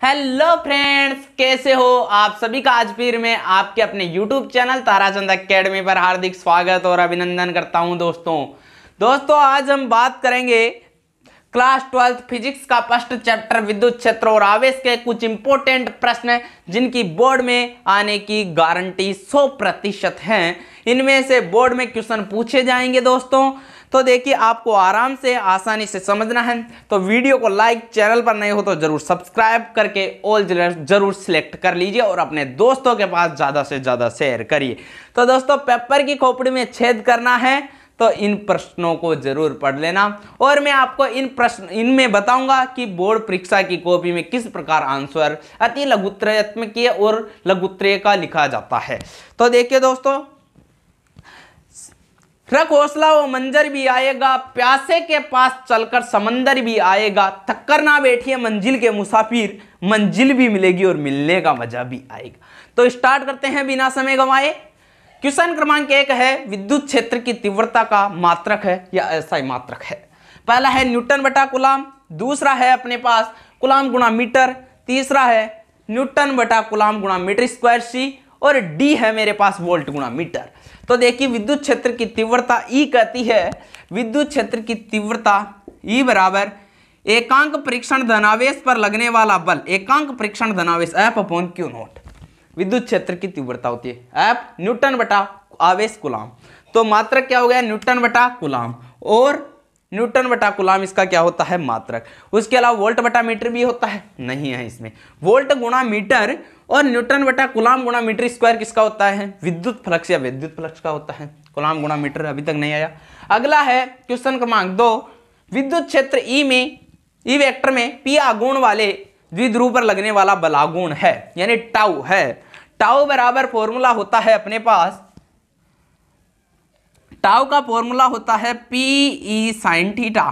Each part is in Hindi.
हेलो फ्रेंड्स, कैसे हो आप सभी का आज फिर मैं आपके अपने YouTube चैनल ताराचंद एकेडमी पर हार्दिक स्वागत और अभिनंदन करता हूं। दोस्तों आज हम बात करेंगे क्लास 12 फिजिक्स का फर्स्ट चैप्टर विद्युत क्षेत्र और आवेश के कुछ इंपॉर्टेंट प्रश्न जिनकी बोर्ड में आने की गारंटी 100% है। इनमें से बोर्ड में क्वेश्चन पूछे जाएंगे दोस्तों। तो देखिए, आपको आराम से आसानी से समझना है तो वीडियो को लाइक, चैनल पर नए हो तो जरूर सब्सक्राइब करके ऑल जरूर सिलेक्ट कर लीजिए और अपने दोस्तों के पास ज़्यादा से ज़्यादा शेयर करिए। तो दोस्तों, पेपर की खोपड़ी में छेद करना है तो इन प्रश्नों को जरूर पढ़ लेना और मैं आपको इनमें बताऊंगा कि बोर्ड परीक्षा की कॉपी में किस प्रकार आंसर अति लघुत्तरात्मकीय और लघुत्तरीय का लिखा जाता है। तो देखिए दोस्तों, रख हौसला वो मंजर भी आएगा, प्यासे के पास चलकर समंदर भी आएगा, थककर ना बैठिए मंजिल के मुसाफिर, मंजिल भी मिलेगी और मिलने का मजा भी आएगा। तो स्टार्ट करते हैं बिना समय गंवाए। क्वेश्चन क्रमांक 1 है, विद्युत क्षेत्र की तीव्रता का मात्रक है या ऐसा ही मात्रक है। पहला है न्यूटन बटा कूलाम, दूसरा है अपने पास कूलाम गुणा मीटर, तीसरा है न्यूटन बटा कूलाम गुणा मीटर स्क्वायर सी और डी है मेरे पास वोल्ट गुणा मीटर। तो देखिए, विद्युत क्षेत्र की तीव्रता ई कहती है, विद्युत क्षेत्र की तीव्रता ई बराबर एकांक परीक्षण धनावेश पर लगने वाला बल, एकांक परीक्षण धनावेश F अपॉन क्यू नॉट विद्युत क्षेत्र की तीव्रता होती है। F न्यूटन बटा आवेश कूलाम, तो मात्रक क्या हो गया न्यूटन बटा कूलाम और न्यूटन बटा कूलाम इसका क्या होता है मात्रक। उसके अलावा वोल्ट बटा मीटर भी होता है, नहीं है इसमें। वोल्ट गुणा मीटर और न्यूटन बटा कूलाम गुणा मीटर स्क्वायर किसका होता है, विद्युत फ्लक्स या विद्युत फ्लक्स का होता है। कूलाम गुणा मीटर अभी तक नहीं आया। अगला है क्वेश्चन क्रमांक 2, विद्युत क्षेत्र ई में ई वेक्टर में पी आघूर्ण वाले द्विध्रुव पर लगने वाला बल आघूर्ण है यानी टाउ है। टाउ बराबर फॉर्मूला होता है अपने पास, टाउ का फॉर्मूला होता है पी ई साइन थीटा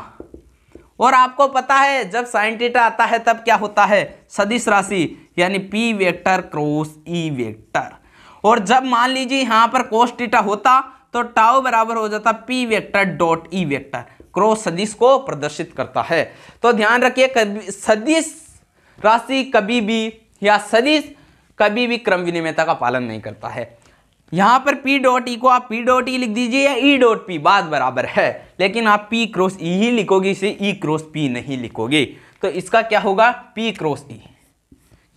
और आपको पता है जब साइन थीटा आता है तब क्या होता है सदिश राशि यानी P vector cross E vector. और जब मान लीजिए यहां पर कोस थीटा होता तो टाउ बराबर हो जाता P vector dot E vector, cross सदिश को प्रदर्शित करता है। तो ध्यान रखिए, सदिश राशि कभी भी या सदिश कभी भी क्रम विनिमयता का पालन नहीं करता है। यहां पर P डॉट ई को आप P डॉट ई लिख दीजिए या E डॉट पी, बात बराबर है, लेकिन आप P क्रॉस ई ही लिखोगे, इसे E क्रॉस P नहीं लिखोगे। तो इसका क्या होगा P क्रॉस ई,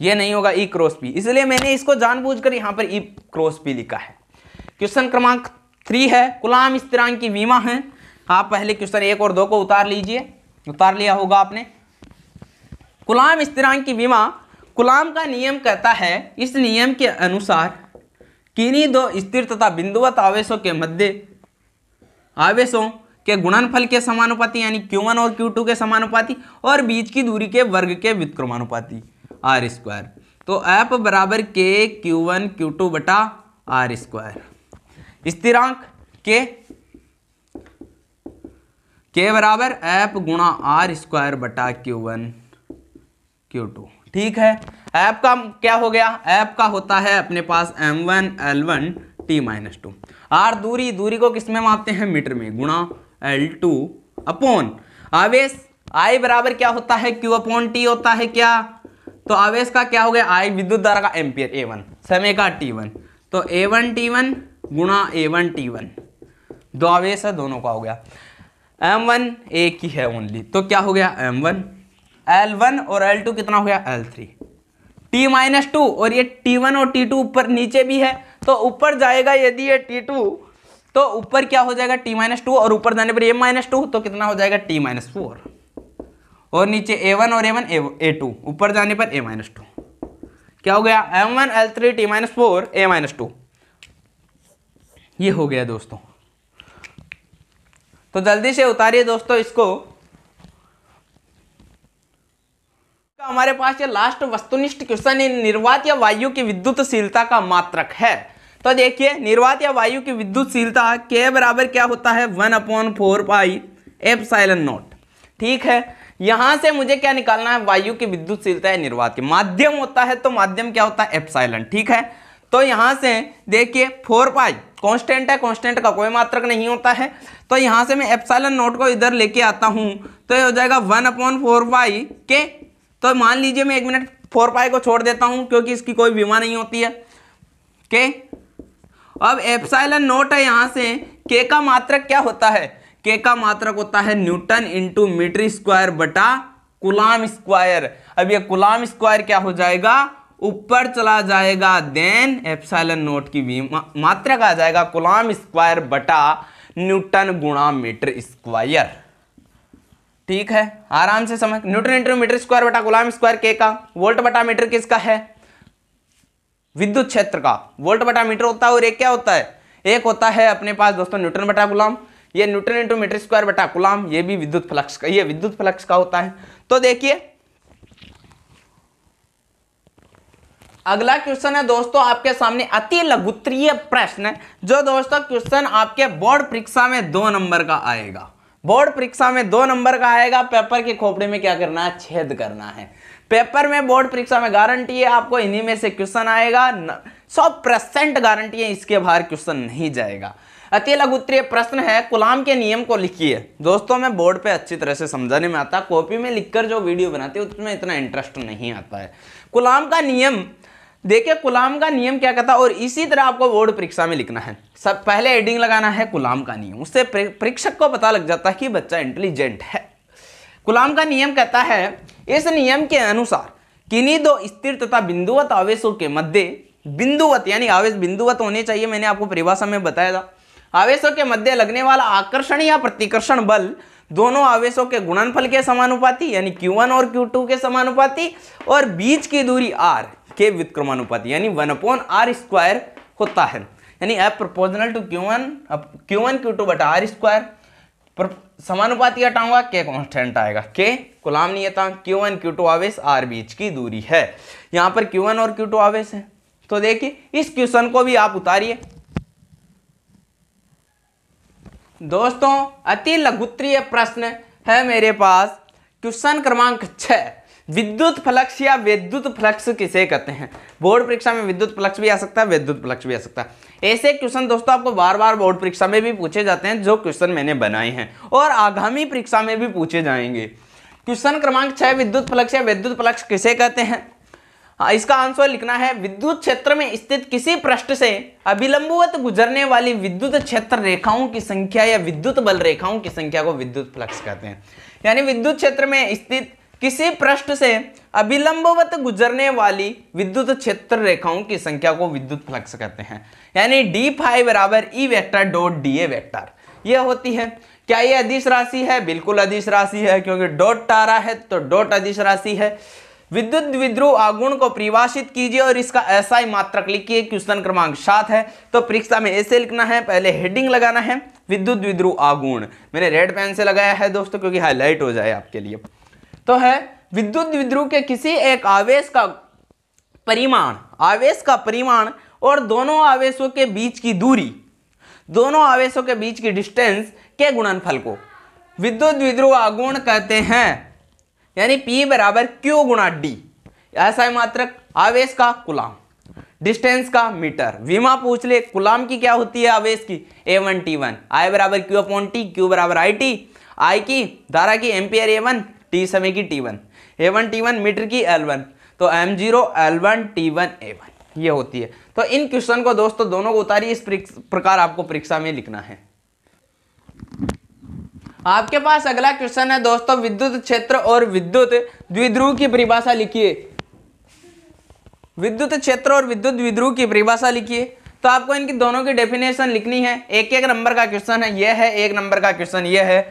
ये नहीं होगा E क्रॉस P, इसलिए मैंने इसको जानबूझकर यहां पर E क्रॉस P लिखा है। क्वेश्चन क्रमांक 3 है, कूलाम स्थिरांक की विमा है। आप पहले क्वेश्चन 1 और 2 को उतार लीजिए, उतार लिया होगा आपने। कूलाम स्थिरांक की विमा, कूलाम का नियम कहता है, इस नियम के अनुसार किन्हीं दो स्थिर तथा बिंदुवत आवेशों के मध्य आवेशों के गुणनफल के समानुपाती यानी Q1 और Q2 के समानुपाती और बीच की दूरी के वर्ग के व्युत्क्रमानुपाती R स्क्वायर। तो F बराबर K Q1 Q2 बटा R स्क्वायर। स्थिरांक K बराबर F गुणा R स्क्वायर बटा Q1 Q2, ठीक है। ऐप का क्या हो गया, ऐप का होता है अपने पास m1 l1 t-2। r दूरी को किस में मापते हैं मीटर में, गुणा l2 अपॉन आवेश I बराबर क्या होता है q अपॉन t होता है क्या। तो आवेश का क्या हो गया I विद्युत धारा का एम्पियर, a1 समय का t1, तो a1 t1 गुणा a1 t1, दो आवेश है दोनों का हो गया। m1 एक ही है ओनली, तो क्या हो गया m1, L1 और L2 कितना हो गया L3, T-2 और ये T1 और T2 ऊपर नीचे भी है तो ऊपर जाएगा यदि ये T2 तो ऊपर क्या हो जाएगा T-2 और ऊपर जाने पर A-2 तो कितना हो जाएगा T-4 और नीचे A1 और A1 A2 ऊपर जाने पर A-2, क्या हो गया M1 L3 T-4 A-2, ये हो गया दोस्तों। तो जल्दी से उतारिए दोस्तों इसको। हमारे पास ये लास्ट वस्तुनिष्ठ क्वेश्चन है, निर्वात या वायु की विद्युतशीलता का मात्रक है। तो देखिए, निर्वात या वायु की विद्युतशीलता K बराबर क्या होता है 1/4 पाई एप्सिलॉन नॉट, ठीक है। यहां से मुझे क्या निकालना है, वायु की विद्युतशीलता है निर्वात की, माध्यम होता है तो माध्यम क्या होता है एप्सिलॉन, ठीक है। तो यहां से देखिए 4 पाई कांस्टेंट है, कांस्टेंट का कोई मात्रक नहीं होता है, तो यहां से मैं एप्सिलॉन नॉट को इधर लेके आता हूं तो ये हो जाएगा 1/4 पाई के। तो मान लीजिए मैं 1 मिनट 4 पाई को छोड़ देता हूं क्योंकि इसकी कोई विमा नहीं होती है। के अब एप्सिलॉन नॉट है, यहां से के का मात्रक क्या होता है, के का मात्रक होता है न्यूटन इंटू मीटर स्क्वायर बटा कूलाम स्क्वायर। अब ये कूलाम स्क्वायर क्या हो जाएगा, ऊपर चला जाएगा, देन एप्सिलॉन नॉट की मात्रक आ जाएगा कूलाम स्क्वायर बटा न्यूटन गुणा मीटर स्क्वायर। ठीक है, आराम से समझ। न्यूटन इंटू मीटर स्क्वायर बटा कूलाम स्क्वायर के का, वोल्ट बटा मीटर किसका है, विद्युत क्षेत्र का। वोल्ट बटा मीटर होता है और एक क्या होता है, एक होता है अपने पास दोस्तों न्यूटन बटा कूलाम। ये न्यूटन इंटू मीटर स्क्वायर बटा कूलाम, ये भी विद्युत फ्लक्स का, ये विद्युत फ्लक्स का होता है। तो देखिए अगला क्वेश्चन है दोस्तों आपके सामने अति लघुत्तरीय प्रश्न, जो दोस्तों क्वेश्चन आपके बोर्ड परीक्षा में 2 नंबर का आएगा। बोर्ड परीक्षा में 2 नंबर का आएगा। पेपर के खोपड़े में क्या करना है, छेद करना है। पेपर में बोर्ड परीक्षा में गारंटी है आपको इन्हीं में से क्वेश्चन आएगा, 100% गारंटी है, इसके बाहर क्वेश्चन नहीं जाएगा। अति लघुत्तरीय प्रश्न है, कूलाम के नियम को लिखिए। दोस्तों मैं बोर्ड पे अच्छी तरह से समझाने में आता, कॉपी में लिखकर जो वीडियो बनाते हैं उसमें इतना इंटरेस्ट नहीं आता है। कूलाम का नियम देखिए, कूलाम का नियम क्या कहता है, और इसी तरह आपको बोर्ड परीक्षा में लिखना है। सब पहले हेडिंग लगाना है कूलाम का नियम, उससे परीक्षक को पता लग जाता है कि बच्चा इंटेलिजेंट है। कूलाम का नियम कहता है, इस नियम के अनुसार किन्हीं 2 स्थिर तथा बिंदुवत आवेशों के मध्य, बिंदुवत यानी आवेश बिंदुवत होने चाहिए, मैंने आपको परिभाषा में बताया था। आवेशों के मध्य लगने वाला आकर्षण या प्रतिकर्षण बल दोनों आवेशों के गुणनफल के समानुपाती यानी Q1 और Q2 के समानुपाती, और बीच की दूरी r के व्युत्क्रमानुपाती यानी 1/r² होता है, यानी F proportional to Q1 Q2 बटा r²। समानुपाती हटाऊंगा, के कांस्टेंट आएगा, के कूलाम नियतांक, Q1 Q2 आवेश, r बीच की दूरी है। यहां पर Q1 और Q2 आवेश है। तो देखिए इस क्वेश्चन को भी आप उतारिए दोस्तों। अति लघुत्तरीय प्रश्न है मेरे पास, क्वेश्चन क्रमांक 6, विद्युत फ्लक्स या विद्युत फ्लक्स किसे कहते हैं। बोर्ड परीक्षा में विद्युत फ्लक्स भी आ सकता है, विद्युत फ्लक्स भी आ सकता है। ऐसे क्वेश्चन दोस्तों आपको बार बार बोर्ड परीक्षा में भी पूछे जाते हैं, जो क्वेश्चन मैंने बनाए हैं, और आगामी परीक्षा में भी पूछे जाएंगे। क्वेश्चन क्रमांक 6, विद्युत फ्लक्स या विद्युत फ्लक्स किसे कहते हैं। इसका आंसर लिखना है, विद्युत क्षेत्र में स्थित किसी पृष्ठ से अभिलंबवत गुजरने वाली विद्युत क्षेत्र रेखाओं की संख्या या विद्युत बल रेखाओं की संख्या को विद्युत फ्लक्स कहते हैं। यानी विद्युत क्षेत्र में स्थित किसी पृष्ठ से अभिलंबवत गुजरने वाली विद्युत क्षेत्र रेखाओं की संख्या को विद्युत फ्लक्स कहते हैं। यानी d∅ बराबर E vector dot dA vector यह होती है। क्या ये अदिश राशि है, बिल्कुल अदिश राशि है, क्योंकि डॉट आ रहा है तो डॉट अदिश राशि है। विद्युत द्विध्रुव आघूर्ण को परिभाषित कीजिए और इसका SI मात्रक लिखिए। क्वेश्चन क्रमांक 7 है, तो परीक्षा में ऐसे लिखना है, पहले हेडिंग लगाना है विद्युत द्विध्रुव आघूर्ण। मैंने रेड पेन से लगाया है दोस्तों क्योंकि हाईलाइट हो जाए आपके लिए। तो है विद्युत द्विध्रुव के किसी एक आवेश का परिमाण, आवेश का परिमाण और दोनों आवेशों के बीच की दूरी, दोनों आवेशों के बीच की डिस्टेंस के गुणनफल को विद्युत द्विध्रुव आघूर्ण कहते हैं। यानी P बराबर Q गुणा D, ऐसा मात्रक, आवेश का कूलाम, डिस्टेंस का मीटर, विमा पूछ ले, कूलाम की क्या होती है आवेश की A1 T1, I बराबर Q/T, Q बराबर IT, I की धारा की एम्पियर A1, T समय की T1, A1 T1 मीटर की L1, तो M0 L1 T1 A1 ये होती है। तो इन क्वेश्चन को दोस्तों दोनों को उतारिए, इस प्रकार आपको परीक्षा में लिखना है। आपके पास अगला क्वेश्चन है दोस्तों, विद्युत क्षेत्र और विद्युत द्विध्रुव की परिभाषा लिखिए। विद्युत क्षेत्र और विद्युत द्विध्रुव की परिभाषा लिखिए। तो आपको इनकी दोनों की डेफिनेशन लिखनी है। एक एक नंबर का क्वेश्चन है, यह है, एक नंबर का क्वेश्चन यह है।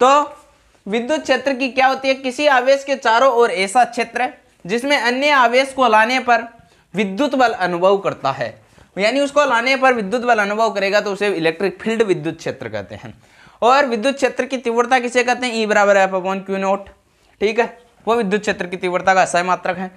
तो विद्युत क्षेत्र की क्या होती है, किसी आवेश के चारों ओर ऐसा क्षेत्र जिसमें अन्य आवेश को लाने पर विद्युत बल अनुभव करता है, यानी उसको लाने पर विद्युत बल अनुभव करेगा तो उसे इलेक्ट्रिक फील्ड विद्युत क्षेत्र कहते हैं। और विद्युत क्षेत्र की तीव्रता किसे कहते हैं, E बराबर F/Q0। ठीक है, वो विद्युत क्षेत्र की तीव्रता का SI मात्रक है।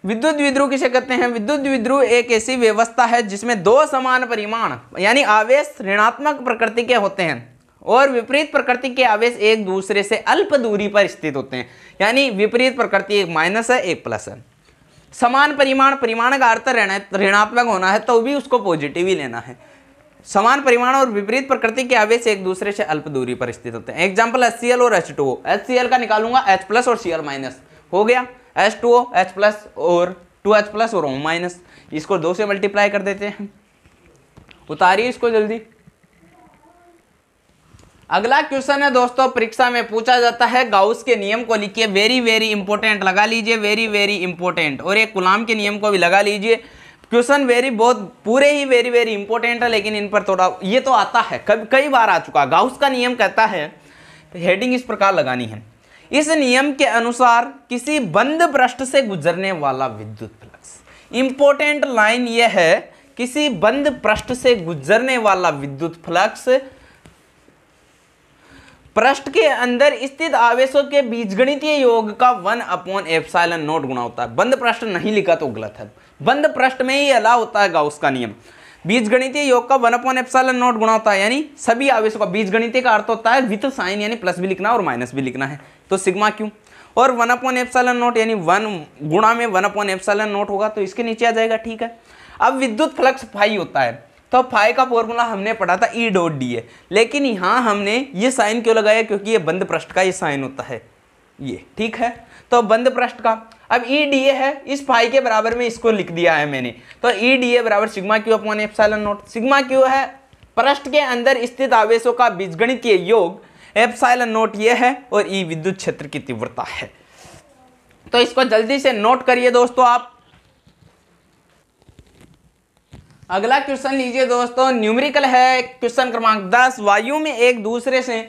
विद्युत द्विध्रुव किसे कहते हैं, विद्युत द्विध्रुव एक ऐसी व्यवस्था है जिसमें 2 समान परिमाण यानी आवेश ऋणात्मक प्रकृति के होते हैं और विपरीत प्रकृति के आवेश एक दूसरे से अल्प दूरी पर स्थित होते हैं। यानी विपरीत प्रकृति एक माइनस है, एक प्लस है। समान परिमाण, परिमाण का अर्थ ऋणात्मक होना है तो भी उसको पॉजिटिव ही लेना है। समान परिमाण और विपरीत प्रकृति के आवेश एक दूसरे से अल्प दूरी पर स्थित होते हैं। एग्जाम्पल HCl और H2O। HCl का निकालूंगा H+ और Cl- हो गया। H2O H प्लस और 2H प्लस और O माइनस, इसको 2 से मल्टीप्लाई कर देते हैं। उतारिए इसको जल्दी। अगला क्वेश्चन है दोस्तों, परीक्षा में पूछा जाता है गाउस के नियम को लिखिए। वेरी वेरी इंपॉर्टेंट, लगा लीजिए वेरी वेरी इंपॉर्टेंट, और एक कूलॉम के नियम को भी लगा लीजिए। क्वेश्चन बहुत पूरे ही वेरी वेरी इंपॉर्टेंट है, लेकिन इन पर थोड़ा, ये तो आता है कई बार आ चुका। गाउस का नियम कहता है, हेडिंग इस प्रकार लगानी है, इस नियम के अनुसार किसी बंद पृष्ठ से गुजरने वाला विद्युत फ्लक्स। इंपॉर्टेंट लाइन यह है, किसी बंद पृष्ठ से गुजरने वाला विद्युत फ्लक्स पृष्ठ के अंदर स्थित आवेशों के बीजगणितीय योग का 1/ε0 गुणा होता है। बंद पृष्ठ नहीं लिखा तो गलत है, बंद पृष्ठ में ही अलाउ होता है गाउस का नियम। बीजगणितीय योग का 1/ε0 गुणा होता है, यानी सभी आवेशों का। बीजगणितीय का अर्थ होता है विथ साइन, यानी प्लस भी लिखना और माइनस भी लिखना है, तो सिग्मा क्यू। और 1/ε0 यानी 1 गुणा में 1/ε0 होगा, तो इसके नीचे आ जाएगा, ठीक है। अब विद्युत फ्लक्स फाई होता है, तो फाई का फॉर्मूला हमने पढ़ा था E डॉट डी है, लेकिन यहाँ हमने ये साइन क्यों लगाया, क्योंकि ये बंद पृष्ठ का ये साइन होता है, ये ठीक है। तो बंद पृष्ठ का अब E डी ए है, इस फाई के बराबर में इसको लिख दिया है मैंने, तो E डी ए बराबर sigma Q upon ε0। Sigma Q है पृष्ठ के अंदर स्थित आवेशों का बीजगणितीय योग, ε0 ये है, और E विद्युत क्षेत्र की तीव्रता है। तो इसको जल्दी से नोट करिए दोस्तों आप। अगला क्वेश्चन लीजिए दोस्तों, न्यूमेरिकल है, क्वेश्चन क्रमांक 10। वायु में एक दूसरे से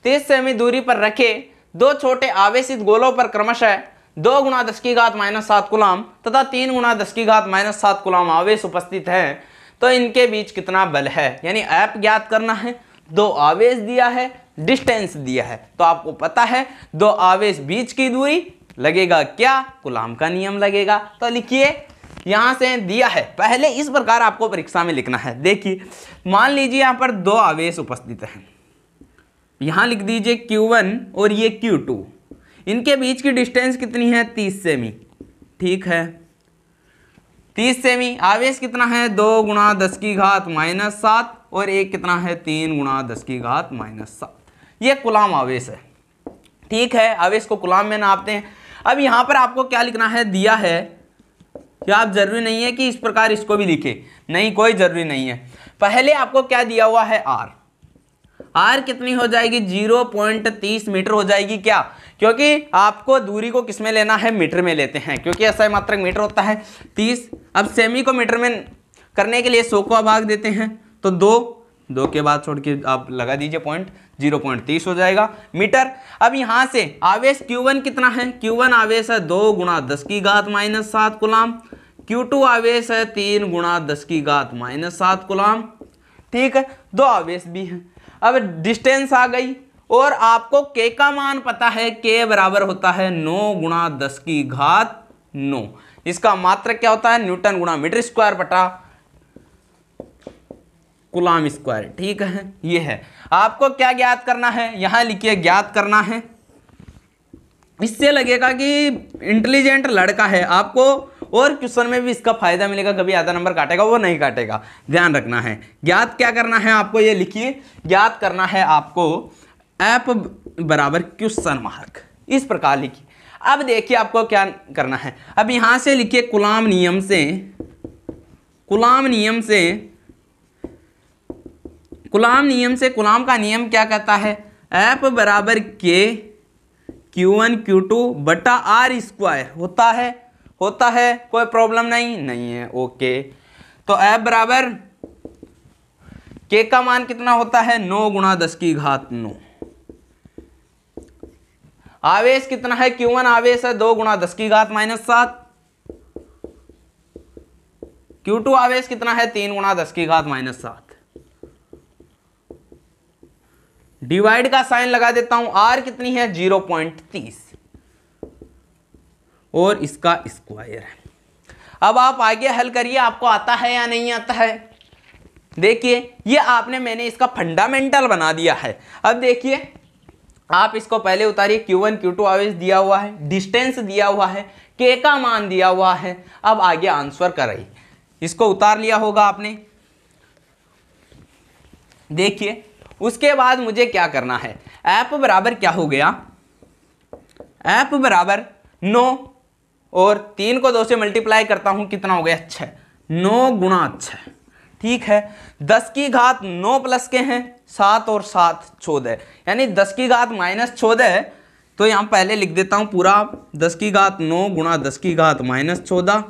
30 सेमी दूरी पर रखे दो छोटे आवेशित गोलों पर क्रमशः 2 × 10⁻⁷ कूलम तथा 3 × 10⁻⁷ कूलम आवेश उपस्थित है, तो इनके बीच कितना बल है। यानी ऐप ज्ञात करना है, 2 आवेश दिया है, डिस्टेंस दिया है, तो आपको पता है 2 आवेश बीच की दूरी लगेगा क्या, कूलम का नियम लगेगा। तो लिखिए, यहां से दिया है, पहले इस प्रकार आपको परीक्षा में लिखना है। देखिए, मान लीजिए यहां पर 2 आवेश उपस्थित हैं, यहां लिख दीजिए Q1 और ये Q2, इनके बीच की डिस्टेंस कितनी है, 30 सेमी, ठीक है। 30 सेमी, आवेश कितना है, 2 × 10⁻⁷, और एक कितना है, 3 × 10⁻⁷, ये कूलम आवेश है, ठीक है। आवेश को कूलम में नापते हैं। अब यहां पर आपको क्या लिखना है, दिया है कि आप जरूरी नहीं है कि इस प्रकार इसको भी लिखे, नहीं, कोई जरूरी नहीं है। पहले आपको क्या दिया हुआ है, आर कितनी हो जाएगी, 0.30 मीटर हो जाएगी, क्या, क्योंकि आपको दूरी को किस में लेना है, मीटर में लेते हैं, क्योंकि असहाय मात्रक मीटर होता है 30। अब सेमी को मीटर में करने के लिए 100 को भाग देते हैं, तो 2 के बाद छोड़ के आप लगा दीजिए पॉइंट, 0.30 हो जाएगा मीटर। अब यहां से आवेश Q1 कितना है, Q1 आवेश है 2 × 10⁻⁷ कूलम, Q2 आवेश है 3 × 10⁻⁷ कूलम, ठीक है। 2 आवेश भी हैं। अब डिस्टेंस आ गई, और आपको K का मान पता है, K बराबर होता है 9 × 10⁹। इसका मात्रक क्या होता है, न्यूटन गुणा मीटर स्क्वायर बटा कूलम स्क्वायर, ठीक है। ये है, आपको क्या ज्ञात करना है, यहां लिखिए ज्ञात करना है। इससे लगेगा कि इंटेलिजेंट लड़का है, आपको और क्वेश्चन में भी इसका फायदा मिलेगा, कभी आधा नंबर काटेगा वो नहीं काटेगा, ध्यान रखना है। ज्ञात क्या करना है आपको, ये लिखिए, ज्ञात करना है आपको ऐप बराबर क्वेश्चन मार्क, इस प्रकार लिखिए। अब देखिए आपको क्या करना है, अब यहां से लिखिए कूलम नियम से कूलम का नियम क्या कहता है, ऐप बराबर K Q1 Q2 बटा R स्क्वायर होता है, कोई प्रॉब्लम नहीं है, ओके। तो ऐप बराबर K का मान कितना होता है, 9 × 10⁹। आवेश कितना है, Q1 आवेश है 2 × 10⁻⁷, Q2 आवेश कितना है, 3 × 10⁻⁷। डिवाइड का साइन लगा देता हूं, R कितनी है, 0.30, और इसका स्क्वायर है। अब आप आगे हल करिए, आपको आता है या नहीं आता है। देखिए, ये मैंने इसका फंडामेंटल बना दिया है। अब देखिए, आप इसको पहले उतारिए, Q1 Q2 आवेश दिया हुआ है, डिस्टेंस दिया हुआ है, K का मान दिया हुआ है। अब आगे आंसर कराइए, इसको उतार लिया होगा आपने। देखिए, उसके बाद मुझे क्या करना है, ऐप बराबर क्या हो गया, ऐप बराबर 9 और 3 को 2 से मल्टीप्लाई करता हूँ, कितना हो गया 6, 9 गुणा 6, ठीक है। 10 की घात 9 प्लस के हैं 7 और 7 14, यानी 10 की घात -14, तो यहाँ पहले लिख देता हूँ पूरा 10 की घात 9 गुणा 10 की घात -14,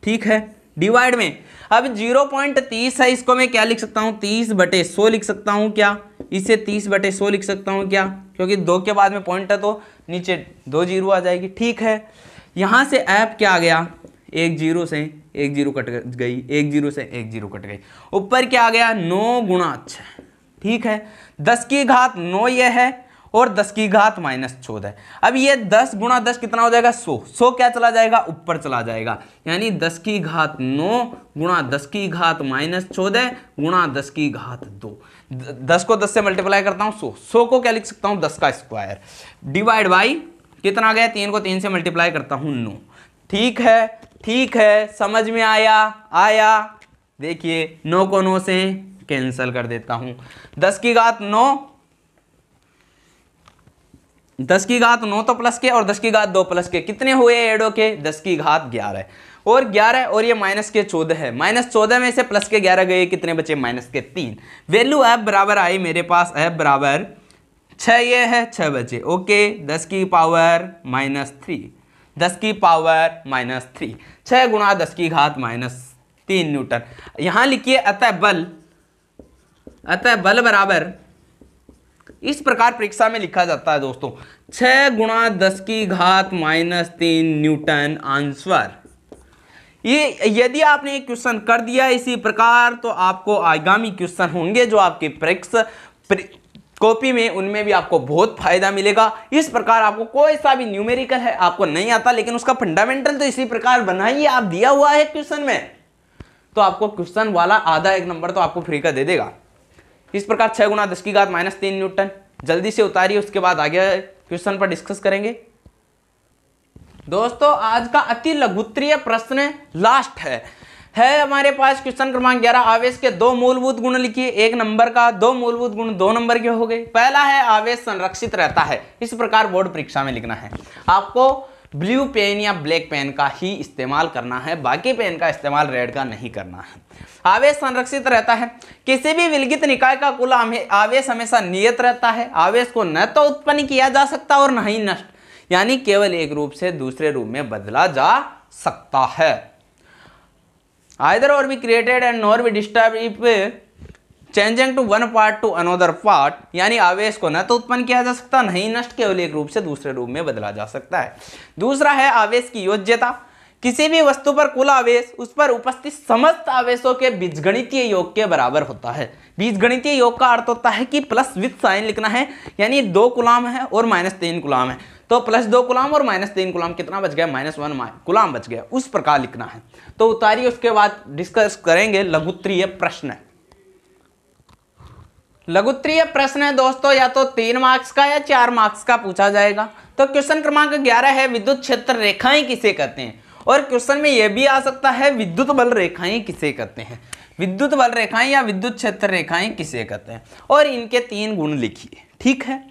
ठीक है, डिवाइड में अब 0.30 है, इसको मैं क्या लिख सकता हूँ 30/100 लिख सकता हूँ क्या, इसे 30/100 लिख सकता हूँ क्या, क्योंकि 2 के बाद में पॉइंट है तो नीचे 2 जीरो आ जाएगी, ठीक है। यहाँ से ऐप क्या आ गया, 1 जीरो से 1 जीरो कट गई, 1 जीरो से 1 जीरो कट गई, ऊपर क्या आ गया 9 गुणा 6, ठीक है। 10 की घात 9 ये है और 10 की घात -14, अब ये 10 गुणा 10 कितना हो जाएगा 100, 100 क्या चला जाएगा ऊपर चला जाएगा, यानी 10 की घात 9 गुणा 10 की घात -14 गुणा 10 की घात 2, 10 को 10 से मल्टीप्लाई करता हूँ 100, 100 को क्या लिख सकता हूँ 10 का स्क्वायर, डिवाइड बाई कितना आ गया 3 को 3 से मल्टीप्लाई करता हूँ 9, ठीक है, ठीक है, समझ में आया। देखिए 9 को 9 से कैंसिल कर देता हूं, 10 की घात 9, 10 की घात 9 तो प्लस के और 10 की घात 2 प्लस के, कितने हुए एडो के 10 की घात 11 और 11 और ये माइनस के 14 है, -14 में से प्लस के 11 गए, कितने बचे -3, वैल्यू f बराबर आई मेरे पास, f बराबर 6 ये है 6 बचे, ओके, 10 की पावर -3, 10 की पावर -3, 6 गुणा 10 की घात -3 न्यूटन। यहां लिखिए अतः बल बराबर, इस प्रकार परीक्षा में लिखा जाता है दोस्तों, 6 गुणा 10 की घात -3 न्यूटन आंसर। ये यदि आपने एक क्वेश्चन कर दिया इसी प्रकार तो आपको आगामी क्वेश्चन होंगे जो आपके परीक्षा कॉपी में, उनमें भी आपको बहुत फायदा मिलेगा। इस प्रकार आपको कोई सा भी न्यूमेरिकल है आपको नहीं आता, लेकिन उसका फंडामेंटल तो इसी प्रकार बनाइए, आप दिया हुआ है क्वेश्चन में, तो आपको क्वेश्चन वाला आधा 1 नंबर तो आपको फ्री का दे देगा। इस प्रकार 6 गुणा 10 की घात -3 न्यूटन, जल्दी से उतारिए, उसके बाद आगे क्वेश्चन पर डिस्कस करेंगे। दोस्तों आज का अति लघुत्तरीय प्रश्न लास्ट है हमारे पास क्वेश्चन क्रमांक 11, आवेश के 2 मूलभूत गुण लिखिए, 1 नंबर का 2 मूलभूत गुण 2 नंबर के हो गए। पहला है आवेश संरक्षित रहता है, इस प्रकार बोर्ड परीक्षा में लिखना है, आपको ब्लू पेन या ब्लैक पेन का ही इस्तेमाल करना है, बाकी पेन का इस्तेमाल रेड का नहीं करना है। आवेश संरक्षित रहता है, किसी भी विलगित निकाय का कुल आवेश हमेशा नियत रहता है, आवेश को न तो उत्पन्न किया जा सकता और न ही नष्ट, यानी केवल एक रूप से दूसरे रूप में बदला जा सकता है। Either or be created and nor be disturbed if changing to one part to another part, यानी आवेश को न तो उत्पन्न किया जा सकता नहीं नष्ट, केवल एक रूप से दूसरे रूप में बदला जा सकता है। दूसरा है आवेश की योज्यता, किसी भी वस्तु पर कुल आवेश उस पर उपस्थित समस्त आवेशों के बीजगणितीय योग के बराबर होता है। बीजगणितीय योग का अर्थ होता है कि प्लस विथ साइन लिखना है, यानी 2 कूलाम है और -3 कूलाम है, तो +2 कूलाम और -3 कूलाम कितना बच गया, -1 कूलाम बच गया, उस प्रकार लिखना है। तो उतारिए, उसके बाद डिस्कस करेंगे लघुत्तरीय प्रश्न। लघुत्तरीय प्रश्न है दोस्तों, या तो 3 मार्क्स का या 4 मार्क्स का पूछा जाएगा। तो क्वेश्चन क्रमांक 11 है विद्युत क्षेत्र रेखाएं किसे कहते हैं, और क्वेश्चन में यह भी आ सकता है विद्युत बल रेखाएं किसे कहते हैं, विद्युत बल रेखाएं या विद्युत क्षेत्र रेखाएं किसे कहते हैं, और इनके 3 गुण लिखिए, ठीक है।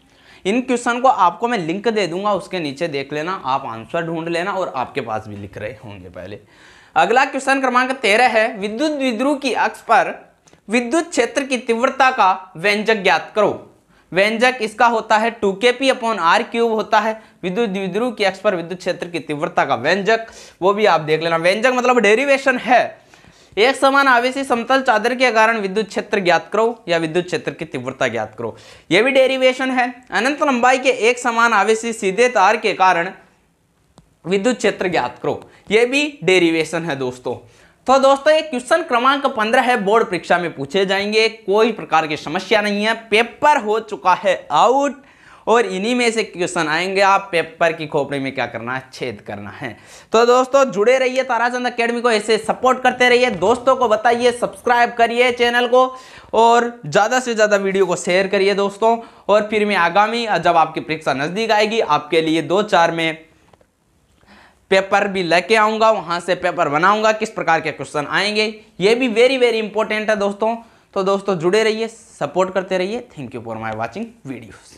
इन क्वेश्चन को आपको मैं लिंक दे दूंगा, उसके नीचे देख लेना, आप आंसर ढूंढ लेना, और आपके पास भी लिख रहे होंगे पहले। अगला क्वेश्चन क्रमांक 13 है विद्युत द्विध्रुव की अक्ष पर विद्युत क्षेत्र की तीव्रता का व्यंजक ज्ञात करो। व्यंजक इसका होता है 2kp/r³ होता है। विद्युत द्विध्रुव की अक्ष पर विद्युत क्षेत्र की तीव्रता का व्यंजक, वो भी आप देख लेना। व्यंजक मतलब डेरिवेशन है, एक समान आवेशी समतल चादर के कारण विद्युत क्षेत्र ज्ञात करो या विद्युत क्षेत्र की तीव्रता ज्ञात करो, यह भी डेरिवेशन है। अनंत लंबाई के एक समान आवेशी सीधे तार के कारण विद्युत क्षेत्र ज्ञात करो, यह भी डेरिवेशन है दोस्तों। तो दोस्तों ये क्वेश्चन क्रमांक 15 है, बोर्ड परीक्षा में पूछे जाएंगे, कोई प्रकार की समस्या नहीं है, पेपर हो चुका है आउट, और इन्हीं में से क्वेश्चन आएंगे। आप पेपर की खोपड़ी में क्या करना है, छेद करना है। तो दोस्तों जुड़े रहिए ताराचंद एकेडमी को, ऐसे सपोर्ट करते रहिए, दोस्तों को बताइए, सब्सक्राइब करिए चैनल को, और ज़्यादा से ज़्यादा वीडियो को शेयर करिए दोस्तों। और फिर मैं आगामी जब आपकी परीक्षा नज़दीक आएगी आपके लिए 2-4 में पेपर भी लेके आऊँगा, वहाँ से पेपर बनाऊँगा, किस प्रकार के क्वेश्चन आएंगे, ये भी वेरी इंपॉर्टेंट है दोस्तों। तो दोस्तों जुड़े रहिए, सपोर्ट करते रहिए। Thank you for my watching videos.